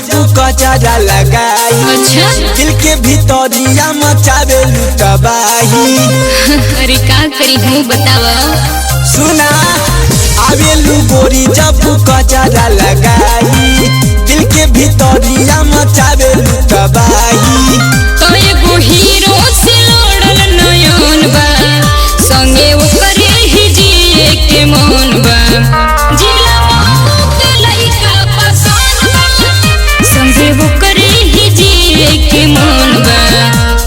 जब कचरा लगाई दिल के भीतरिया मचावे लुटबाही। अरे का करी हूँ बतावा। सुना आवेलू गोरी जब कचरा लगाई दिल के भीतरिया मचावे लुटबाही। तो एगो हीरो से लड़ल नयन बा संगे ओकरे ही जिए के मन बा। जिला महू के लइका पसंद बा संगे ओकरे ही जिए के मन बा।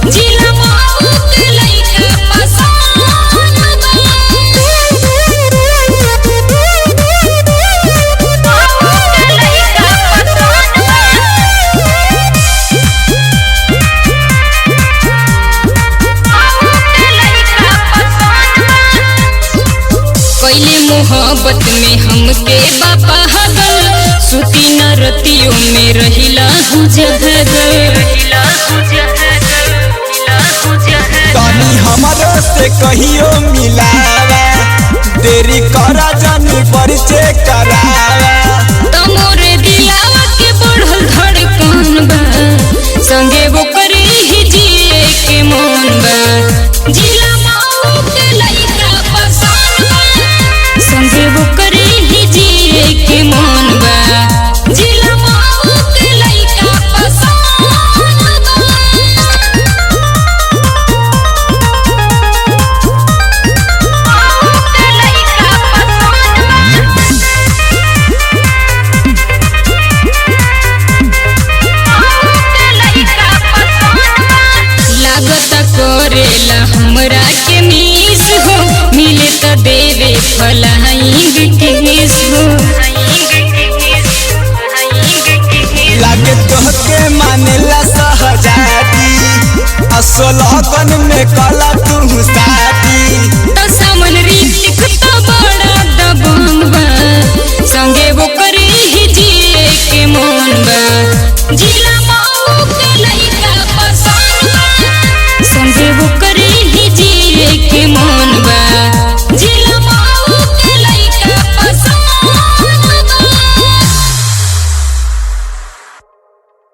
जिला महू के लइका पसंद बा। पहले मोहब्बत में हमके बापा हगल सुती न रतियों में रहिला तनी हमरो से कहियो मिलावा देरी करा जानी परिचय करावा। तमोरे दिलावा के बढ़ल धड़कन बा संगे ओकरे ही जिए के मन बा। जिला महू के लइका पसंद बा संगे ओकरे ही जिए के मन बा। जिला महू के लइका पसंद बा। करेला हमरा के मीस हो मिले त देवे फलाइंग केस हो। लागे तोहके मानेला सहजादी असलगन में कला तू